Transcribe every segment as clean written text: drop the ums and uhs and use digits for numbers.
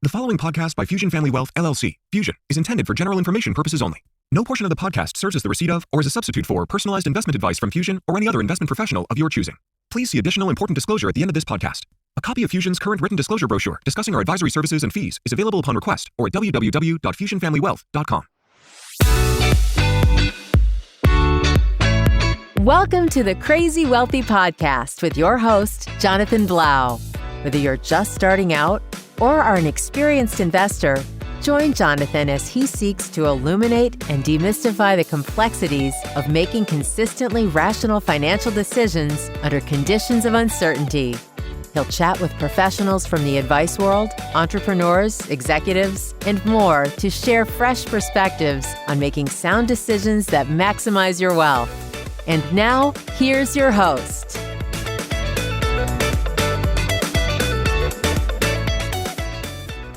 The following podcast by Fusion Family Wealth, LLC, Fusion, is intended for general information purposes only. No portion of the podcast serves as the receipt of or as a substitute for personalized investment advice from Fusion or any other investment professional of your choosing. Please see additional important disclosure at the end of this podcast. A copy of Fusion's current written disclosure brochure discussing our advisory services and fees is available upon request or at www.fusionfamilywealth.com. Welcome to the Crazy Wealthy Podcast with your host, Jonathan Blau. Whether you're just starting out or are an experienced investor, join Jonathan as he seeks to illuminate and demystify the complexities of making consistently rational financial decisions under conditions of uncertainty. He'll chat with professionals from the advice world, entrepreneurs, executives, and more to share fresh perspectives on making sound decisions that maximize your wealth. And now, here's your host.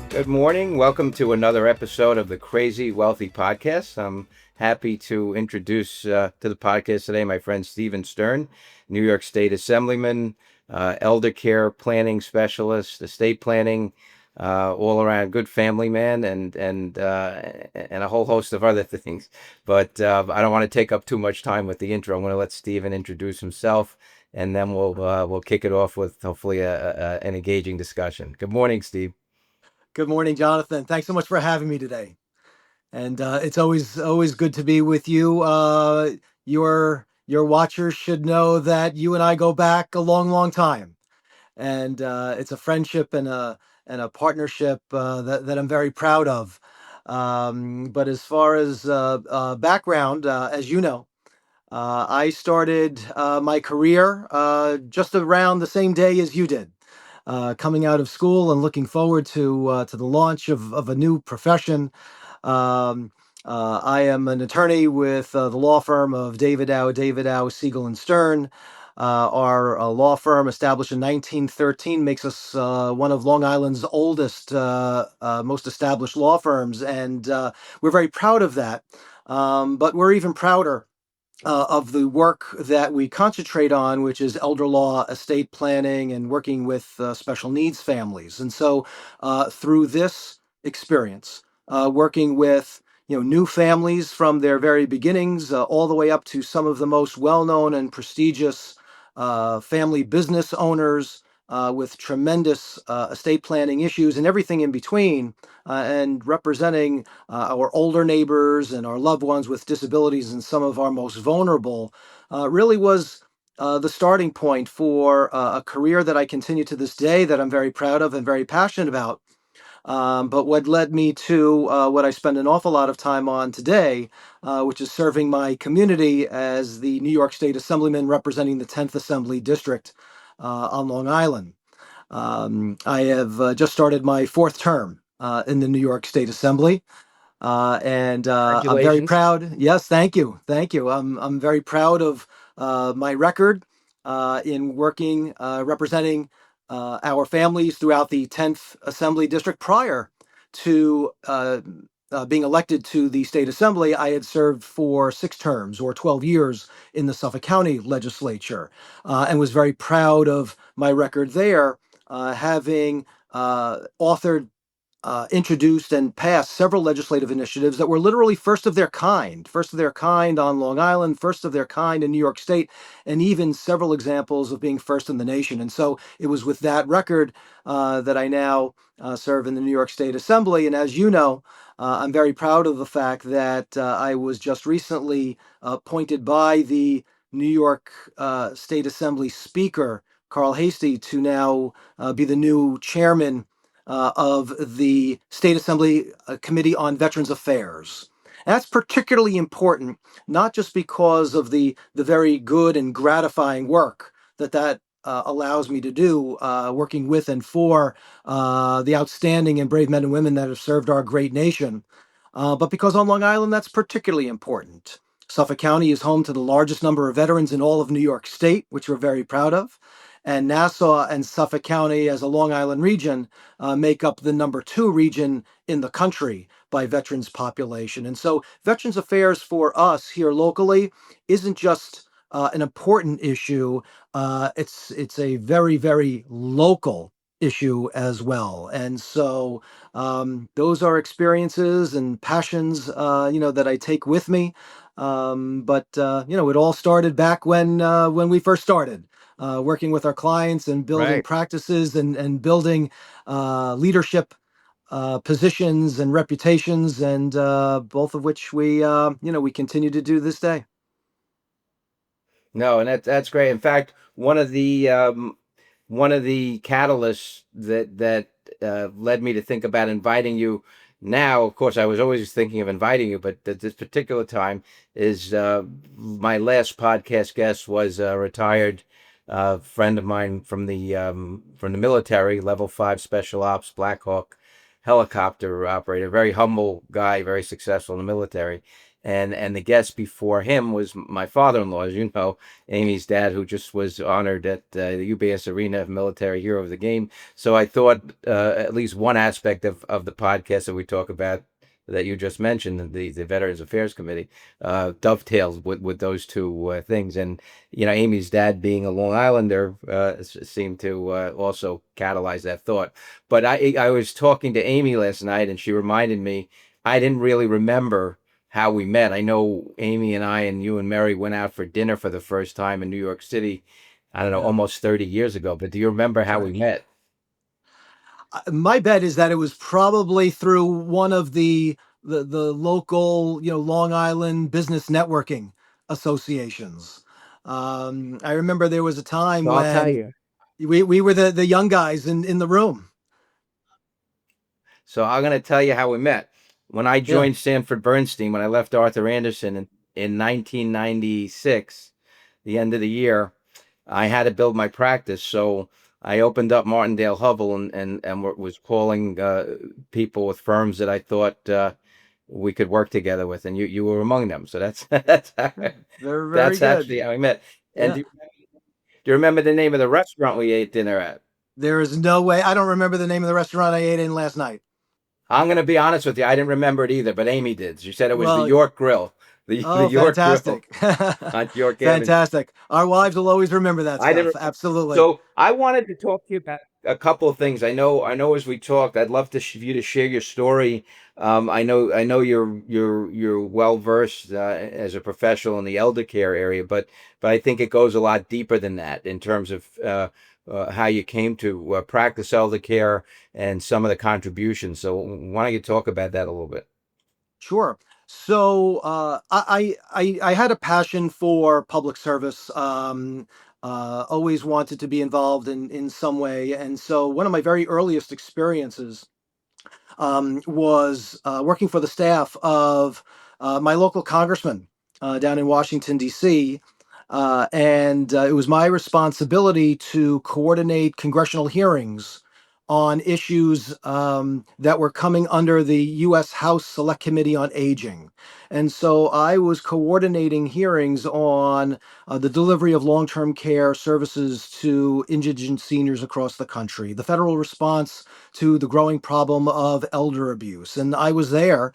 Good morning. Welcome to another episode of the Crazy Wealthy Podcast. I'm happy to introduce to the podcast today my friend Assemblyman Stern, New York State Assemblyman, elder care planning specialist, estate planning, all around good family man, and a whole host of other things. But I don't want to take up too much time with the intro. I'm going to let Stephen introduce himself, and then we'll kick it off with hopefully an engaging discussion. Good morning, Steve. Good morning, Jonathan. Thanks so much for having me today. And it's always good to be with you. Your watchers should know that you and I go back a long time, and it's a friendship and a partnership that I'm very proud of. But as far as background, as you know, I started my career just around the same day as you did. Coming out of school and looking forward to the launch of a new profession. I am an attorney with the law firm of David Howe, Siegel and Stern. Our law firm, established in 1913, makes us one of Long Island's oldest, most established law firms, and we're very proud of that. But we're even prouder of the work that we concentrate on, which is elder law, estate planning, and working with special needs families. And so through this experience, working with new families from their very beginnings, all the way up to some of the most well-known and prestigious family business owners with tremendous estate planning issues and everything in between, and representing our older neighbors and our loved ones with disabilities and some of our most vulnerable, really was the starting point for a career that I continue to this day that I'm very proud of and very passionate about. But what led me to what I spend an awful lot of time on today, which is serving my community as the New York State Assemblyman representing the 10th Assembly District on Long Island. I have just started my fourth term in the New York State Assembly. And I'm very proud. Yes, thank you. I'm very proud of my record in working, representing our families throughout the 10th Assembly District. Prior to being elected to the State Assembly, I had served for 6 terms or 12 years in the Suffolk County Legislature, and was very proud of my record there, having authored, introduced and passed several legislative initiatives that were literally first of their kind on Long Island, first of their kind in New York State, and even several examples of being first in the nation. And so it was with that record that I now serve in the New York State Assembly. And as you know, I'm very proud of the fact that I was just recently appointed by the New York State Assembly Speaker, Carl Hastie, to now be the new chairman of the State Assembly Committee on Veterans Affairs. And that's particularly important, not just because of the very good and gratifying work that allows me to do, working with and for the outstanding and brave men and women that have served our great nation, but because on Long Island that's particularly important. Suffolk County is home to the largest number of veterans in all of New York State, which we're very proud of. And Nassau and Suffolk County as a Long Island region make up the number 2 region in the country by veterans population. And so Veterans Affairs for us here locally isn't just an important issue. It's a very, very local issue as well. And so those are experiences and passions, that I take with me. But it all started back when we first started working with our clients and building Right. practices and building leadership positions and reputations, and both of which we continue to do this day. No, and that's great. In fact, one of the catalysts that led me to think about inviting you now. Of course, I was always thinking of inviting you, but this particular time is my last podcast guest was a retired friend of mine from the military, level 5 special ops Black Hawk helicopter operator, very humble guy, very successful in the military. And the guest before him was my father-in-law, as you know, Amy's dad, who just was honored at the UBS Arena Military Hero of the Game. So I thought at least one aspect of the podcast that we talk about that you just mentioned, the Veterans Affairs Committee, dovetails with those two things. And, Amy's dad being a Long Islander seemed to also catalyze that thought. But I was talking to Amy last night, and she reminded me, I didn't really remember how we met. I know Amy and I and you and Mary went out for dinner for the first time in New York City, I don't know, Yeah, almost 30 years ago. But do you remember that's how we right. met? My bet is that it was probably through one of the local, Long Island business networking associations. I remember there was a time So I'll tell when you. we were the young guys in the room. So I'm going to tell you how we met. When I Yeah, joined Sanford Bernstein, when I left Arthur Anderson in 1996, the end of the year, I had to build my practice. So I opened up Martindale Hubble and was calling people with firms that I thought we could work together with, and you were among them. So that's yeah, very very that's good. actually how we met. And Yeah, do you remember the name of the restaurant we ate dinner at? there is no way. I don't remember the name of the restaurant I ate in last night. I'm going to be honest with you. I didn't remember it either, but Amy did. She said it was the Well, York Grill, the oh, York Grill fantastic. on York Avenue. Fantastic. Our wives will always remember that I stuff. didn't. Absolutely. So I wanted to talk to you about a couple of things. I know. As we talked, I'd love to you to share your story. I know you're well versed as a professional in the elder care area, but I think it goes a lot deeper than that in terms of how you came to practice elder care and some of the contributions. So why don't you talk about that a little bit? Sure. So I had a passion for public service. Always wanted to be involved in some way, and so one of my very earliest experiences was working for the staff of my local congressman down in Washington, D.C. And it was my responsibility to coordinate congressional hearings on issues that were coming under the U.S. House Select Committee on Aging. And so I was coordinating hearings on the delivery of long term care services to indigent seniors across the country, the federal response to the growing problem of elder abuse. And I was there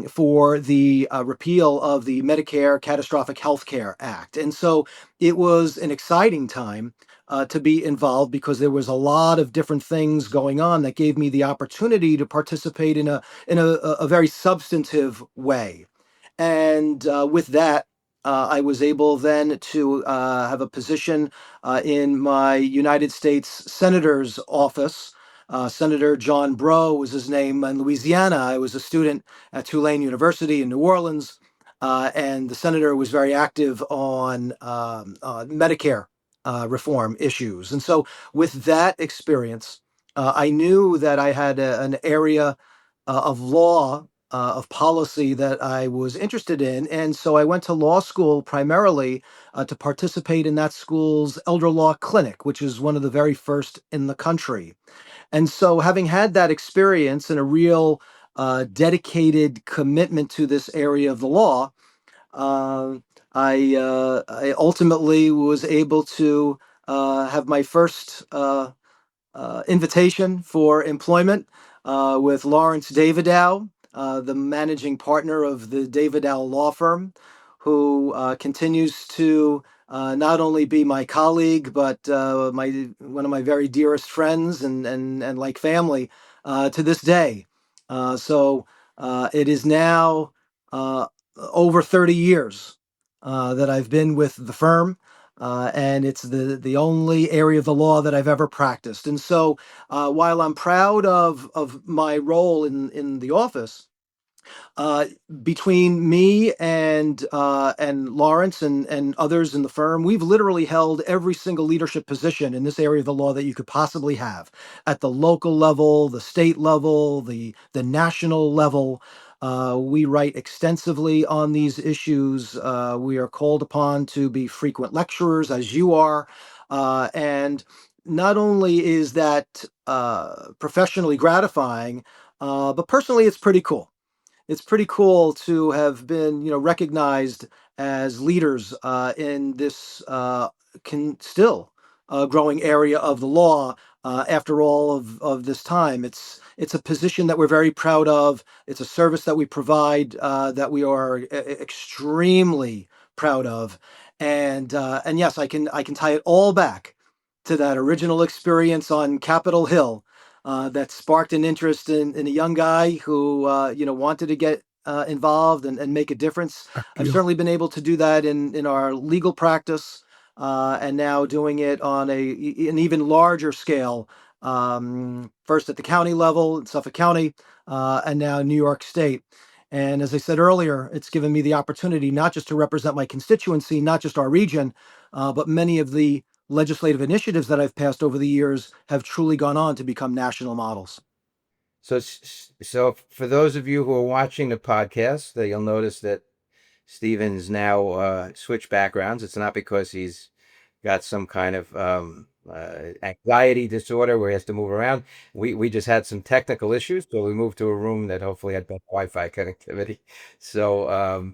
for the repeal of the Medicare Catastrophic Health Care Act. And so it was an exciting time to be involved because there was a lot of different things going on that gave me the opportunity to participate in a very substantive way. And with that, I was able then to have a position in my United States Senator's office. Senator John Breaux was his name in Louisiana. I was a student at Tulane University in New Orleans, and the senator was very active on Medicare reform issues. And so, with that experience, I knew that I had an area of law, of policy that I was interested in. And so I went to law school primarily to participate in that school's elder law clinic, which is one of the very first in the country. And so, having had that experience and a real dedicated commitment to this area of the law, uh, I ultimately was able to have my first invitation for employment with Lawrence Davidow, the managing partner of the Davidow law firm, who continues to not only be my colleague, but my one of my very dearest friends and like family to this day. It is now uh, over 30 years that I've been with the firm. And it's the only area of the law that I've ever practiced. And so, while I'm proud of my role in the office, uh, between me and Lawrence and others in the firm, we've literally held every single leadership position in this area of the law that you could possibly have, at the local level, the state level, the national level. We write extensively on these issues. We are called upon to be frequent lecturers, as you are, and not only is that professionally gratifying, but personally, it's pretty cool to have been, recognized as leaders in this can still growing area of the law after all of this time. It's a position that we're very proud of. It's a service that we provide that we are extremely proud of, and yes, I can tie it all back to that original experience on Capitol Hill that sparked an interest in a young guy who wanted to get involved and make a difference. I've certainly been able to do that in our legal practice, and now doing it on an even larger scale. First at the county level in Suffolk County, and now New York State. And as I said earlier, it's given me the opportunity not just to represent my constituency, not just our region, but many of the legislative initiatives that I've passed over the years have truly gone on to become national models. So for those of you who are watching the podcast, you'll notice that Steven's now switched backgrounds. It's not because he's got some kind of anxiety disorder where he has to move around. We just had some technical issues, so we moved to a room that hopefully had better Wi-Fi connectivity. So,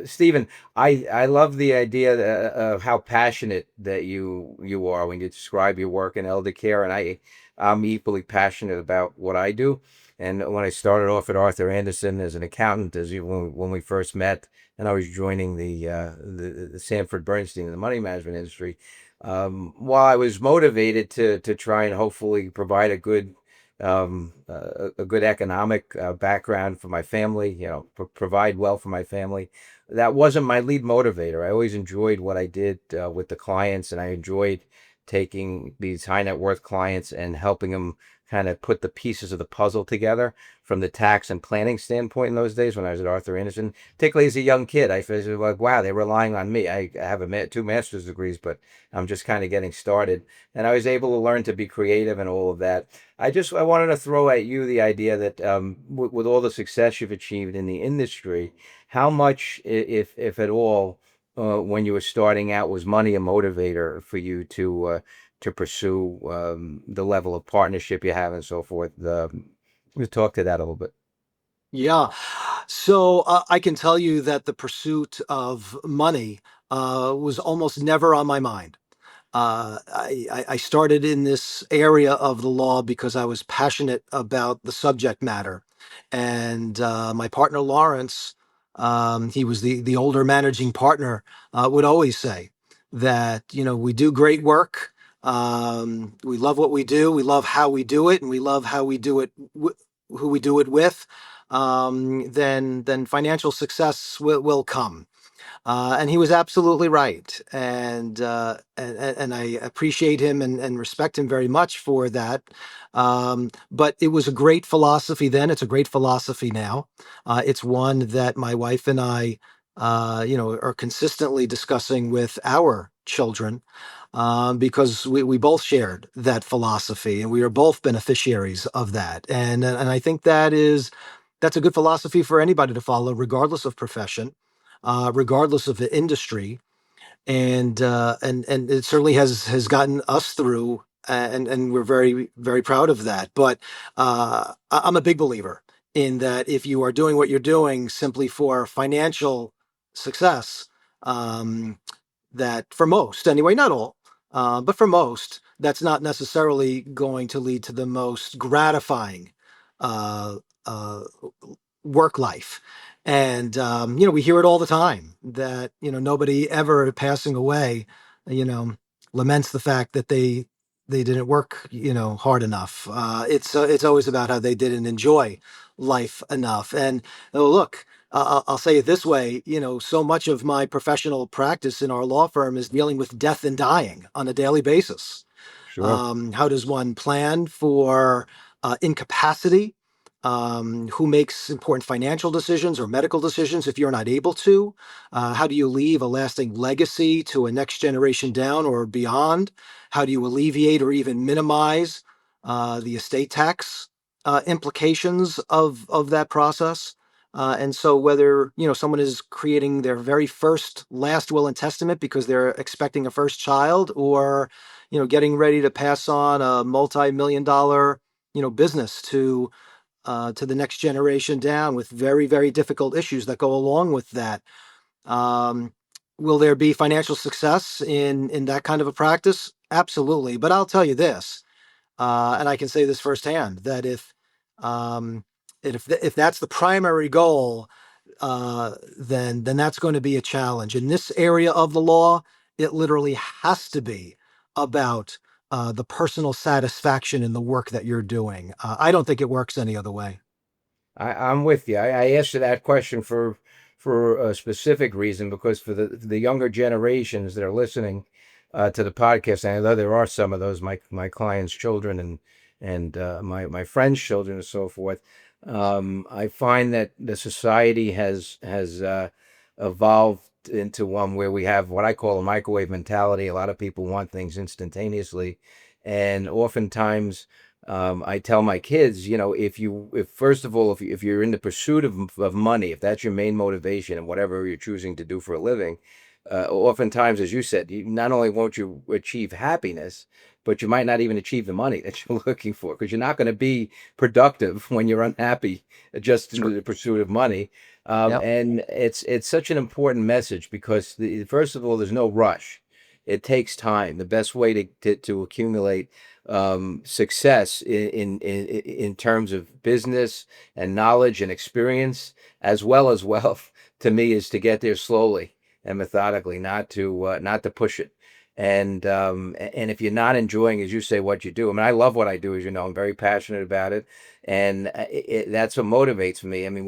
Stephen, I love the idea of how passionate that you are when you describe your work in elder care, and I'm equally passionate about what I do. And when I started off at Arthur Anderson as an accountant, when we first met, and I was joining the Sanford Bernstein, the money management industry, while I was motivated to try and hopefully provide a good economic background for my family, provide well for my family. That wasn't my lead motivator. I always enjoyed what I did with the clients, and I enjoyed taking these high net worth clients and helping them kind of put the pieces of the puzzle together from the tax and planning standpoint in those days when I was at Arthur Anderson. Particularly as a young kid, I felt like, wow, they're relying on me. I have two master's degrees, but I'm just kind of getting started. And I was able to learn to be creative and all of that. I wanted to throw at you the idea that with all the success you've achieved in the industry, how much, if at all, when you were starting out, was money a motivator for you to pursue the level of partnership you have and so forth? We talk to that a little bit. Yeah. So I can tell you that the pursuit of money was almost never on my mind. I started in this area of the law because I was passionate about the subject matter. And my partner, Lawrence, he was the older managing partner, would always say that, we do great work. We love what we do. We love how we do it. And we love how we do it, who we do it with. Then financial success will come. And he was absolutely right, and I appreciate him and respect him very much for that. But it was a great philosophy then. It's a great philosophy now. It's one that my wife and I, are consistently discussing with our children. Because we both shared that philosophy and we are both beneficiaries of that. And I think that's a good philosophy for anybody to follow, regardless of profession, regardless of the industry, and it certainly has gotten us through, and we're very very proud of that. But I'm a big believer in that if you are doing what you're doing simply for financial success, that for most anyway, not all, but for most, that's not necessarily going to lead to the most gratifying uh, uh, work life. And, we hear it all the time that, nobody ever passing away, you know, laments the fact that they didn't work, hard enough. It's always about how they didn't enjoy life enough. And look, I'll say it this way, so much of my professional practice in our law firm is dealing with death and dying on a daily basis. Sure. How does one plan for incapacity? Who makes important financial decisions or medical decisions if you're not able to? How do you leave a lasting legacy to a next generation down or beyond? How do you alleviate or even minimize the estate tax implications of that process? And so whether, someone is creating their very first last will and testament because they're expecting a first child, or getting ready to pass on a multi-million dollar, business to the next generation down with very, very difficult issues that go along with that. Um, will there be financial success in that kind of a practice? Absolutely. But I'll tell you this, and I can say this firsthand, that um, if that's the primary goal, then that's going to be a challenge. In this area of the law, it literally has to be about the personal satisfaction in the work that you're doing. I don't think it works any other way. I'm with you. I asked you that question for a specific reason, because for the younger generations that are listening to the podcast, and I know there are some of those, my clients' children and my friends' children and so forth. I find that the society has evolved into one where we have what I call a microwave mentality. A lot of people want things instantaneously, and oftentimes I tell my kids, if first of all, if you're in the pursuit of money, if that's your main motivation and whatever you're choosing to do for a living, oftentimes, as you said, not only won't you achieve happiness, but you might not even achieve the money that you're looking for, because you're not going to be productive when you're unhappy just in Sure. the pursuit of money. Yep. And it's such an important message, because first of all, there's no rush. It takes time. The best way to accumulate success in terms of business and knowledge and experience, as well as wealth, to me, is to get there slowly and methodically, not to push it. And if you're not enjoying, as you say, what you do, I mean, I love what I do, as you know, I'm very passionate about it, and that's what motivates me. I mean,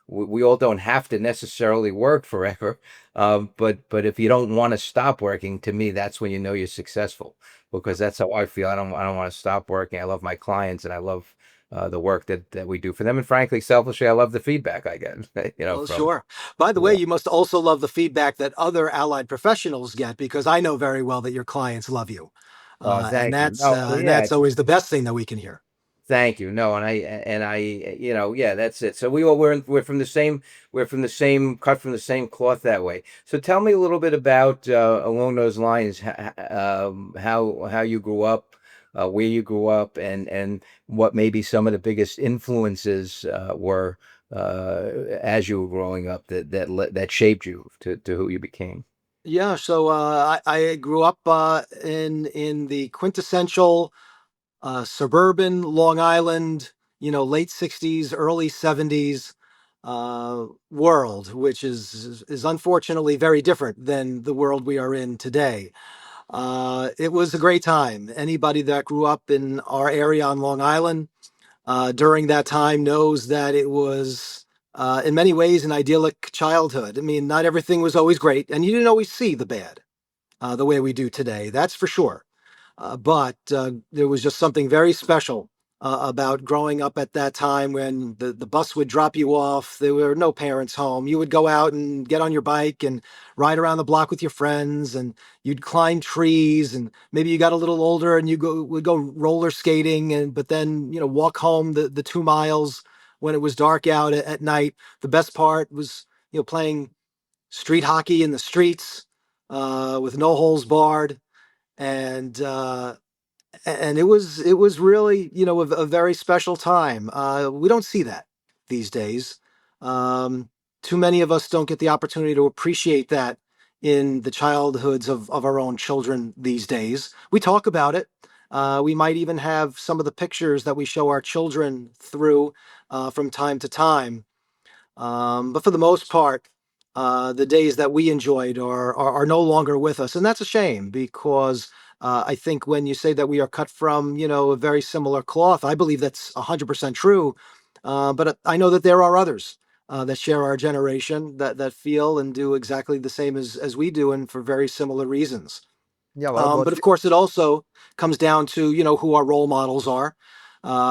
we all don't have to necessarily work forever, but if you don't want to stop working, to me, that's when you know you're successful, because that's how I feel. I don't want to stop working. I love my clients, and I love the work that we do for them. And frankly, selfishly, I love the feedback I get, Well, from. sure. By the way, Yeah. you must also love the feedback that other allied professionals get, because I know very well that your clients love you, Oh, and thank you. that's No, uh, and yeah, that's always the best thing that we can hear. thank you. No, and I, yeah, that's it. So we're from the same, cut from the same cloth that way. So tell me a little bit about along those lines, how you grew up, where you grew up, and what maybe some of the biggest influences were as you were growing up that shaped you to who you became. Yeah. So I grew up in the quintessential suburban Long Island, late '60s, early '70s world, which is unfortunately very different than the world we are in today. It was a great time. Anybody that grew up in our area on Long Island during that time knows that it was, in many ways, an idyllic childhood. I mean, not everything was always great, and you didn't always see the bad the way we do today. That's for sure. But there was just something very special about growing up at that time when the bus would drop you off. There were no parents home. You would go out and get on your bike and ride around the block with your friends, and you'd climb trees. And maybe you got a little older and would go roller skating, and but then walk home the 2 miles when it was dark out at night. The best part was playing street hockey in the streets with no holes barred, and it was really a very special time. We don't see that these days. Um, Too many of us don't get the opportunity to appreciate that in the childhoods of our own children these days. We talk about it. We might even have some of the pictures that we show our children through from time to time. But for the most part, the days that we enjoyed are no longer with us, and that's a shame because I think when you say that we are cut from, a very similar cloth, I believe that's 100% true. But I know that there are others that share our generation that feel and do exactly the same as we do, and for very similar reasons. Yeah, well, But of course, it also comes down to who our role models are.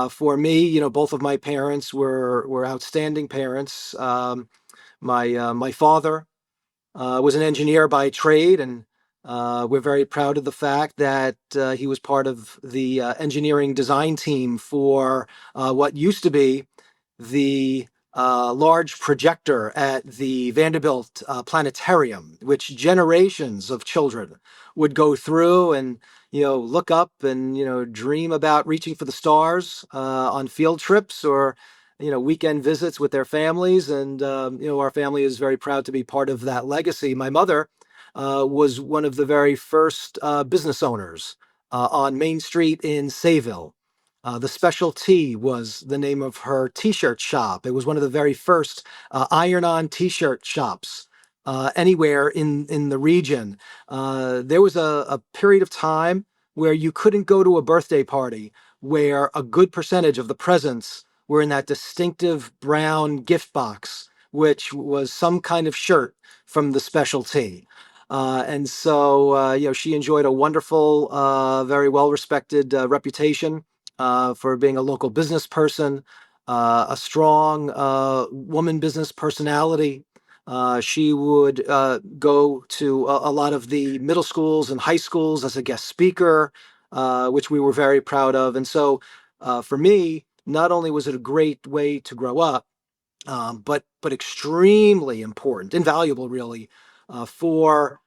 For me, both of my parents were outstanding parents. My father was an engineer by trade, and we're very proud of the fact that he was part of the engineering design team for what used to be the large projector at the Vanderbilt Planetarium, which generations of children would go through and look up and dream about reaching for the stars on field trips or weekend visits with their families. And our family is very proud to be part of that legacy. My mother was one of the very first business owners on Main Street in Sayville. The Special T was the name of her T-shirt shop. It was one of the very first iron-on T-shirt shops anywhere in the region. There was a period of time where you couldn't go to a birthday party where a good percentage of the presents were in that distinctive brown gift box, which was some kind of shirt from the Special T. And so, she enjoyed a wonderful, very well-respected reputation for being a local business person, a strong woman business personality. She would go to a lot of the middle schools and high schools as a guest speaker, which we were very proud of. And so, for me, not only was it a great way to grow up, but extremely important, invaluable, really, for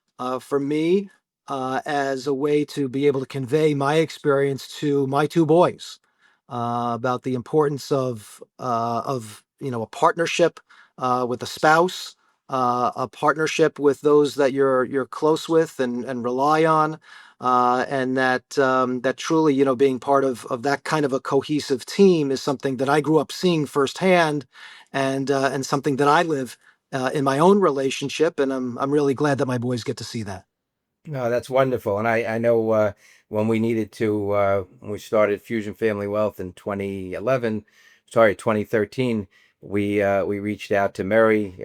me as a way to be able to convey my experience to my two boys about the importance of a partnership with a spouse, a partnership with those that you're close with and rely on. And that truly, being part of that kind of a cohesive team is something that I grew up seeing firsthand, and something that I live in my own relationship, and I'm really glad that my boys get to see that. no, that's wonderful. And I know when we needed to, when we started Fusion Family Wealth in 2011, sorry, 2013, we reached out to Mary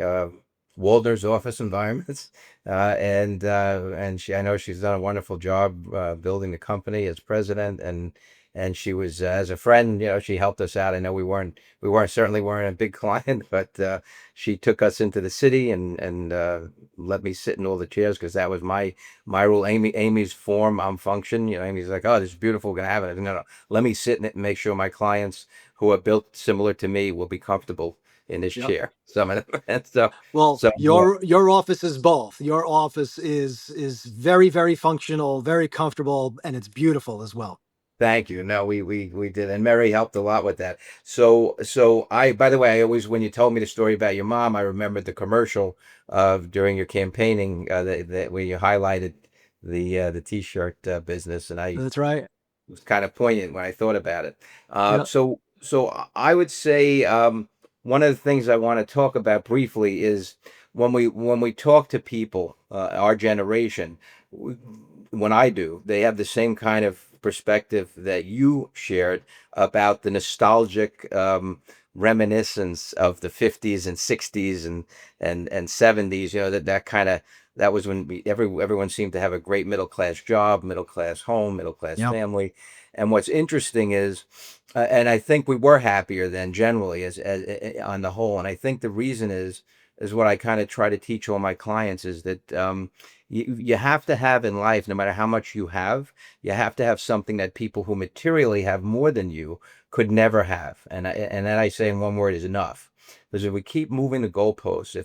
Waldner's office environments, and I know she's done a wonderful job building the company as president, and she was as a friend, she helped us out. I know we weren't certainly weren't a big client, but she took us into the city and let me sit in all the chairs because that was my rule. Amy's form, I'm function. Amy's like, oh, this is beautiful, we're gonna have it. No, no, let me sit in it and make sure my clients who are built similar to me will be comfortable in this Yep. chair. Some of them. And so, Well, so your office is both. Your office is very, very functional, very comfortable, and it's beautiful as well. thank you. No, we did, and Mary helped a lot with that. So by the way, I always, when you told me the story about your mom, I remembered the commercial of during your campaigning that where you highlighted the t-shirt business, and I That's right. was kind of poignant when I thought about it. Yeah. So I would say one of the things I want to talk about briefly is when we talk to people, our generation, w- when I do, they have the same kind of perspective that you shared about the nostalgic reminiscence of the 50s and 60s and 70s. That kind of that was when everyone seemed to have a great middle class job, middle class home, middle class Yeah. family. And what's interesting is, and I think we were happier then generally as on the whole. And I think the reason is what I kind of try to teach all my clients is that you have to have in life, no matter how much you have to have something that people who materially have more than you could never have. And that I say in one word is enough. Because if we keep moving the goalposts,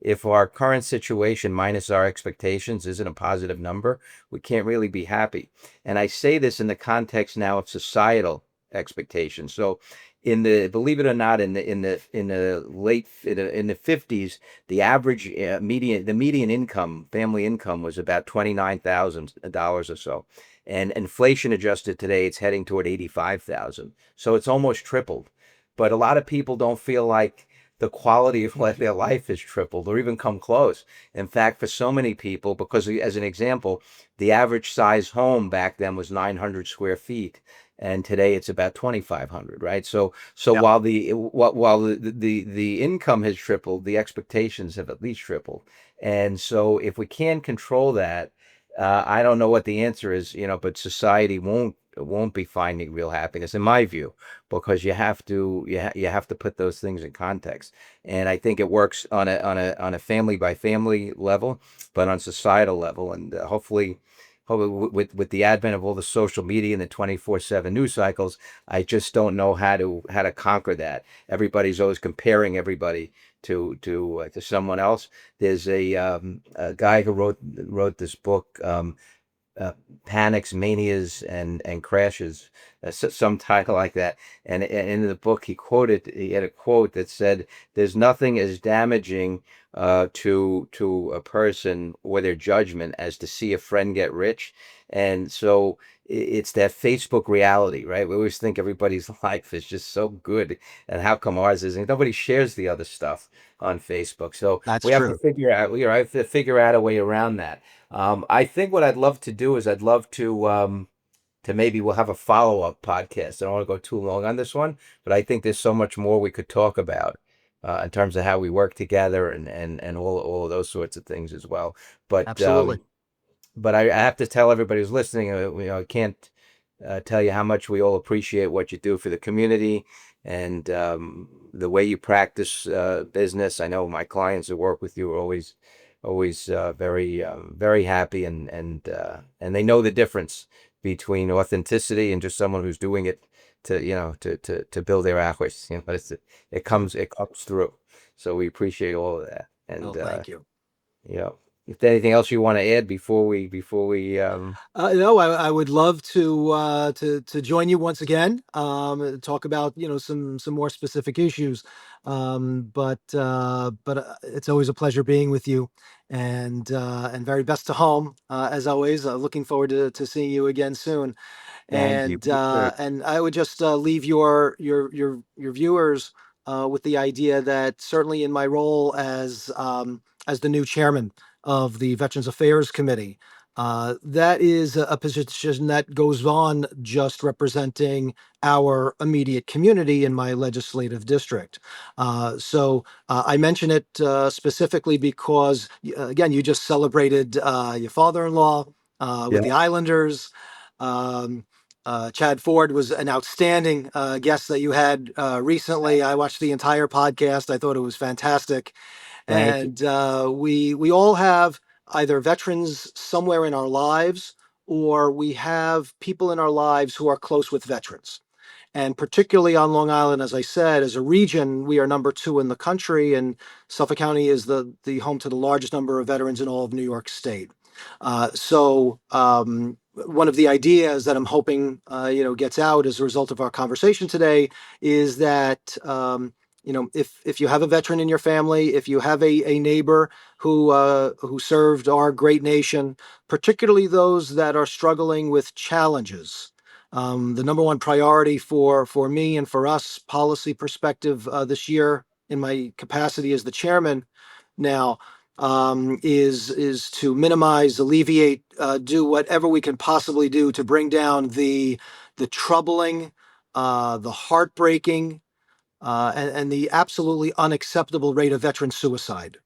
if our current situation minus our expectations isn't a positive number, we can't really be happy. And I say this in the context now of societal expectations. So believe it or not, in the 50s, the average median income, family income, was about $29,000 or so. And inflation adjusted today, it's heading toward 85,000. So it's almost tripled. But a lot of people don't feel like the quality of their life has tripled or even come close. In fact, for so many people, because as an example, the average size home back then was 900 square feet. And today it's about 2,500, right? So Yeah, while the income has tripled, the expectations have at least tripled. And so if we can't control that, I don't know what the answer is, but society won't be finding real happiness, in my view, because you have to put those things in context. And I think it works on a family by family level, but on societal level, and hopefully with the advent of all the social media and the 24/7 news cycles, I just don't know how to conquer that. Everybody's always comparing everybody to someone else. There's a guy who wrote this book, uh, Panics, Manias, and Crashes, some title like that. And in the book, he had a quote that said, "There's nothing as damaging to a person or their judgment as to see a friend get rich." And so it's that Facebook reality, right? We always think everybody's life is just so good, and how come ours isn't? Nobody shares the other stuff on Facebook, so that's we have to true. figure out, I have to figure out a way around that. I think what I'd love to do is I'd love to maybe we'll have a follow-up podcast. I don't want to go too long on this one, but I think there's so much more we could talk about in terms of how we work together and all of those sorts of things as well. But Absolutely. um, but I have to tell everybody who's listening, I can't tell you how much we all appreciate what you do for the community and the way you practice business. I know my clients who work with you are always very happy, and they know the difference between authenticity and just someone who's doing it to build their hours. But it comes through. So we appreciate all of that. Oh, And thank you. yeah. If there's anything else you want to add before we. No, I would love to join you once again, talk about some more specific issues. But it's always a pleasure being with you, and very best to home as always. Looking forward to seeing you again soon. Thank you. And I would just leave your viewers with the idea that certainly in my role as the new chairman of the Veterans Affairs Committee, that is a position that goes on just representing our immediate community in my legislative district. I mention it specifically because, again, you just celebrated your father-in-law with Yeah. the Islanders. Um, Chad Ford was an outstanding guest that you had recently. I watched the entire podcast. I thought it was fantastic, Thank you. and we all have either veterans somewhere in our lives, or we have people in our lives who are close with veterans. And particularly on Long Island, as I said, as a region, we are number two in the country, and Suffolk County is the home to the largest number of veterans in all of New York State. One of the ideas that I'm hoping gets out as a result of our conversation today is that if you have a veteran in your family, if you have a neighbor who served our great nation, particularly those that are struggling with challenges. The number one priority for me and for us, policy perspective, this year in my capacity as the chairman now, is to minimize, alleviate, do whatever we can possibly do to bring down the troubling, the heartbreaking, and the absolutely unacceptable rate of veteran suicide.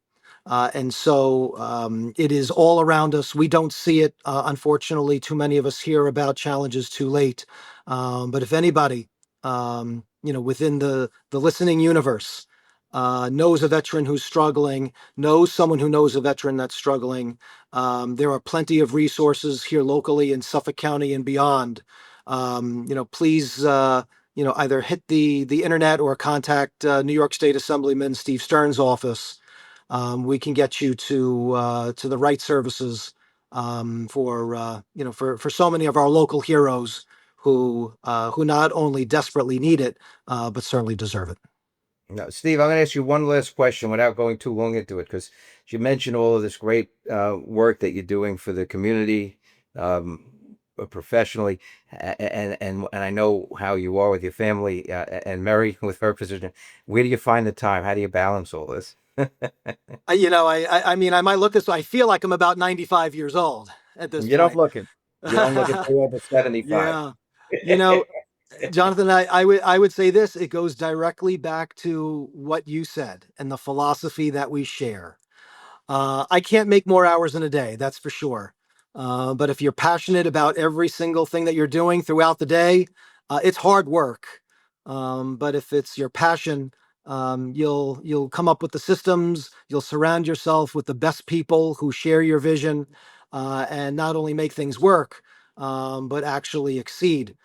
It is all around us. We don't see it. Unfortunately, too many of us hear about challenges too late. But if anybody, within the listening universe, knows a veteran who's struggling, knows someone who knows a veteran that's struggling, there are plenty of resources here locally in Suffolk County and beyond. Please, either hit the internet or contact New York State Assemblyman Stern's office. We can get you to the right services for so many of our local heroes who not only desperately need it but certainly deserve it. Now, Steve, I'm going to ask you one last question without going too long into it, because you mentioned all of this great work that you're doing for the community. Um, professionally, and I know how you are with your family, and Mary with her position. Where do you find the time? How do you balance all this? I mean, I might look this way. I feel like I'm about 95 years old at this You don't point. look it. You don't look it. You're over 75. Yeah. You know, Jonathan, I would say this, it goes directly back to what you said and the philosophy that we share. I can't make more hours in a day, that's for sure. But if you're passionate about every single thing that you're doing throughout the day, it's hard work. But if it's your passion, you'll come up with the systems. You'll surround yourself with the best people who share your vision, and not only make things work, but actually exceed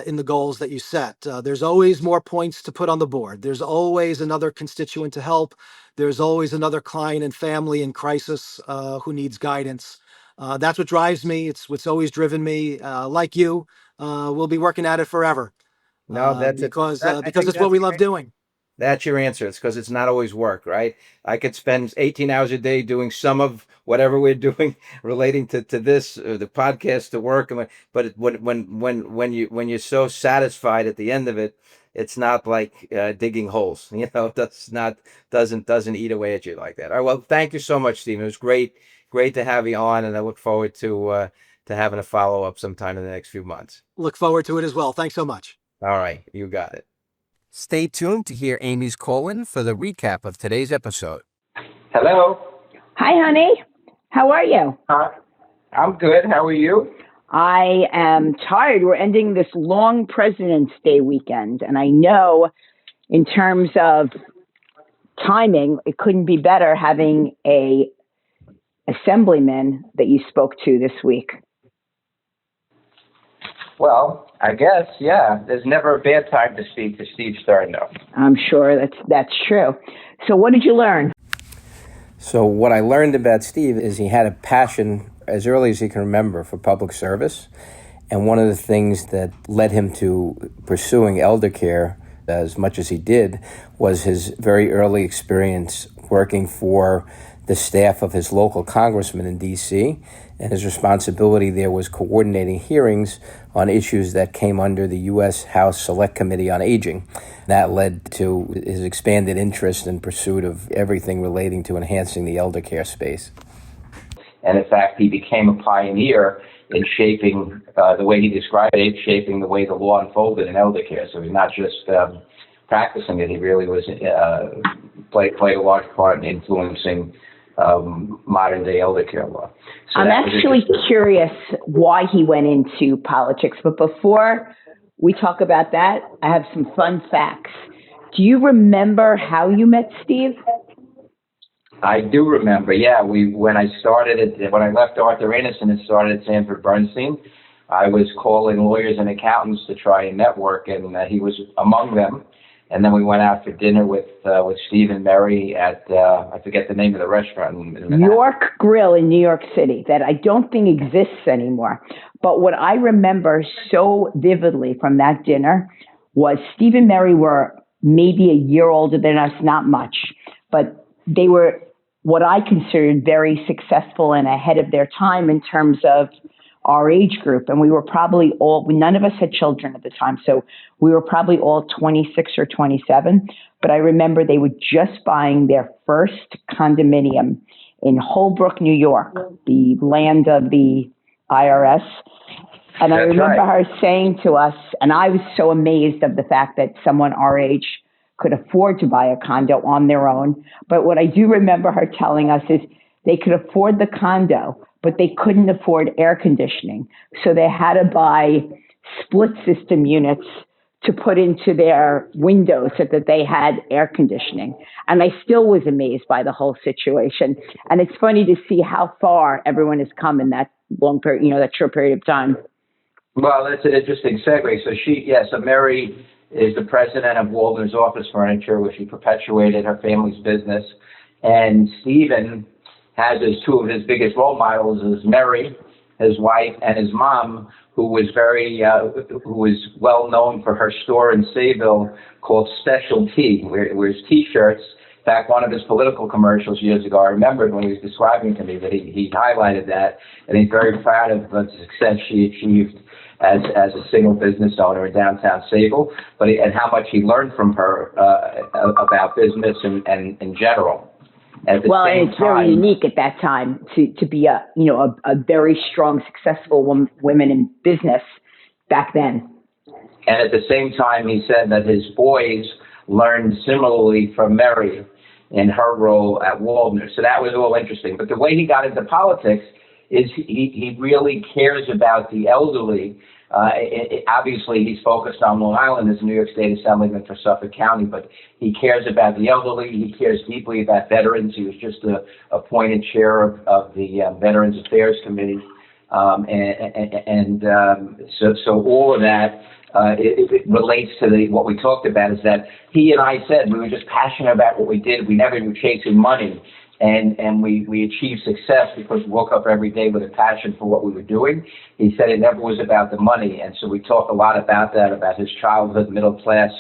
in the goals that you set. There's always more points to put on the board. There's always another constituent to help. There's always another client and family in crisis who needs guidance. That's what drives me. It's what's always driven me. Like you, we'll be working at it forever No, that's it. I because think it's what that's we love doing. That's your answer. It's because it's not always work, right? I could spend 18 hours a day doing some of whatever we're doing relating to this, the podcast, to work, but when you're so satisfied at the end of it, it's not like digging holes. It doesn't eat away at you like that. All right. Well, thank you so much, Stephen. It was great to have you on, and I look forward to having a follow up sometime in the next few months. Look forward to it as well. Thanks so much. All right, you got it. Stay tuned to hear Amy's call-in for the recap of today's episode. Hello. Hi, honey. How are you? I'm good. How are you? I am tired. We're ending this long President's Day weekend, and I know in terms of timing, it couldn't be better having a assemblyman that you spoke to this week. Well, I guess, yeah. There's never a bad time to speak to Steve Stern, though. I'm sure that's true. So what did you learn? So what I learned about Steve is he had a passion as early as he can remember for public service. And one of the things that led him to pursuing elder care as much as he did was his very early experience working for the staff of his local congressman in D.C., and his responsibility there was coordinating hearings on issues that came under the U.S. House Select Committee on Aging. That led to his expanded interest and pursuit of everything relating to enhancing the elder care space. And in fact, he became a pioneer in shaping the way he described it, shaping the way the law unfolded in elder care. So he's not just practicing it; he really was played a large part in influencing modern day elder care law. So I'm actually curious why he went into politics. But before we talk about that, I have some fun facts. Do you remember how you met Steve? I do remember, yeah. When I left Arthur Anderson and started at Sanford Bernstein, I was calling lawyers and accountants to try and network, and he was among them. And then we went out for dinner with Steve and Mary at I forget the name of the restaurant in Manhattan. York Grill in New York City, that I don't think exists anymore. But what I remember so vividly from that dinner was Steve and Mary were maybe a year older than us, not much, but they were what I considered very successful and ahead of their time in terms of our age group. And we were probably none of us had children at the time. So we were probably all 26 or 27. But I remember they were just buying their first condominium in Holbrook, New York, the land of the IRS. And I remember her saying to us, and I was so amazed of the fact that someone our age could afford to buy a condo on their own. But what I do remember her telling us is they could afford the condo, but they couldn't afford air conditioning. So they had to buy split system units to put into their windows so that they had air conditioning. And I still was amazed by the whole situation. And it's funny to see how far everyone has come in that long period, that short period of time. Well, that's an interesting segue. So Mary is the president of Walden's Office Furniture, where she perpetuated her family's business. And Stephen has as two of his biggest role models is Mary, his wife, and his mom, who was well known for her store in Sayville called Special Tea, where it's T-shirts. In fact, one of his political commercials years ago, I remembered when he was describing to me that he highlighted that, and he's very proud of the success she achieved as a single business owner in downtown Sable, and how much he learned from her about business and in general. And it's very unique at that time to be a very strong, successful woman in business back then. And at the same time, he said that his boys learned similarly from Mary in her role at Waldner. So that was all interesting. But the way he got into politics is he really cares about the elderly. Obviously, he's focused on Long Island as a New York State Assemblyman for Suffolk County, but he cares about the elderly. He cares deeply about veterans. He was just appointed chair of the Veterans Affairs Committee. So all of that, it relates to what we talked about, is that he and I said we were just passionate about what we did. We never were chasing money. And we achieved success because we woke up every day with a passion for what we were doing. He said it never was about the money. And so we talk a lot about that, about his childhood, middle class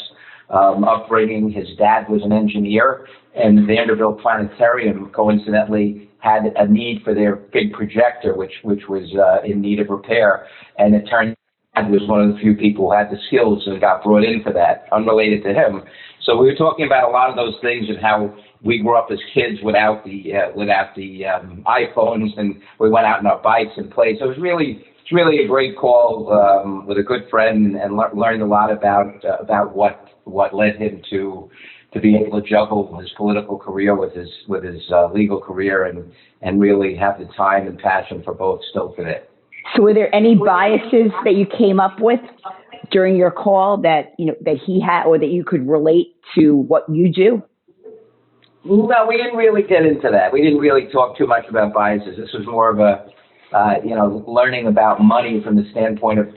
upbringing. His dad was an engineer, and the Vanderbilt Planetarium, coincidentally, had a need for their big projector, which was in need of repair. And it turned out he was one of the few people who had the skills and got brought in for that, unrelated to him. So we were talking about a lot of those things and how we grew up as kids without the iPhones, and we went out on our bikes and played. So it's really a great call with a good friend, and learned a lot about what led him to be able to juggle his political career with his legal career, and really have the time and passion for both still today. So were there any biases that you came up with during your call that he had, or that you could relate to what you do? No, we didn't really get into that. We didn't really talk too much about biases. This was more of a, learning about money from the standpoint of,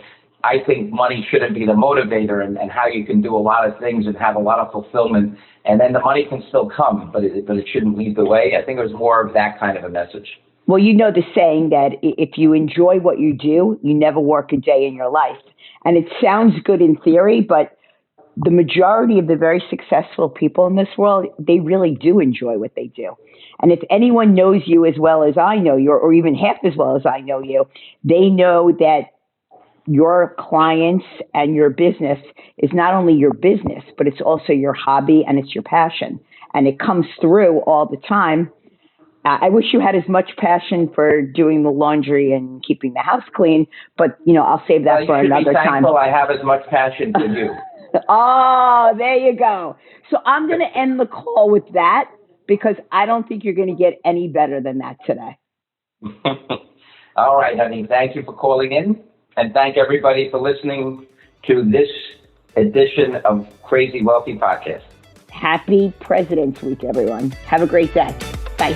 I think money shouldn't be the motivator, and how you can do a lot of things and have a lot of fulfillment, and then the money can still come, but it shouldn't lead the way. I think it was more of that kind of a message. Well, you know the saying that if you enjoy what you do, you never work a day in your life. And it sounds good in theory, but the majority of the very successful people in this world, they really do enjoy what they do. And if anyone knows you as well as I know you, or even half as well as I know you, they know that your clients and your business is not only your business, but it's also your hobby and it's your passion. And it comes through all the time. I wish you had as much passion for doing the laundry and keeping the house clean, but I'll save that for another time. I have as much passion for you. Oh, there you go. So I'm going to end the call with that, because I don't think you're going to get any better than that today. All right, honey. Thank you for calling in, and thank everybody for listening to this edition of Crazy Wealthy Podcast. Happy President's Week, everyone. Have a great day. Bye.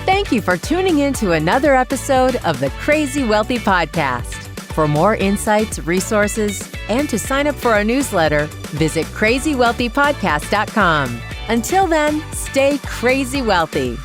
Thank you for tuning in to another episode of the Crazy Wealthy Podcast. For more insights, resources, and to sign up for our newsletter, visit crazywealthypodcast.com. Until then, stay crazy wealthy.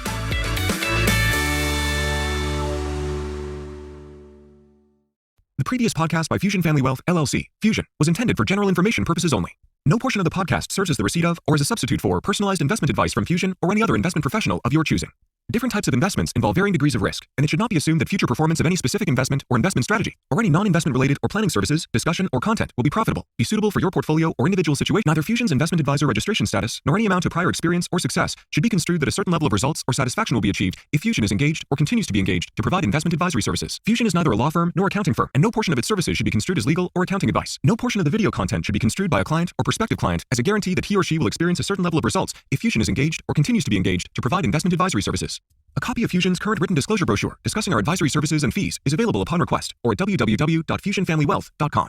The previous podcast by Fusion Family Wealth, LLC, Fusion, was intended for general information purposes only. No portion of the podcast serves as the receipt of or as a substitute for personalized investment advice from Fusion or any other investment professional of your choosing. Different types of investments involve varying degrees of risk, and it should not be assumed that future performance of any specific investment or investment strategy, or any non-investment related or planning services, discussion, or content will be profitable, be suitable for your portfolio or individual situation. Neither Fusion's investment advisor registration status, nor any amount of prior experience or success should be construed that a certain level of results or satisfaction will be achieved if Fusion is engaged or continues to be engaged to provide investment advisory services. Fusion is neither a law firm nor accounting firm, and no portion of its services should be construed as legal or accounting advice. No portion of the video content should be construed by a client or prospective client as a guarantee that he or she will experience a certain level of results if Fusion is engaged or continues to be engaged to provide investment advisory services. A copy of Fusion's current written disclosure brochure discussing our advisory services and fees is available upon request or at www.fusionfamilywealth.com.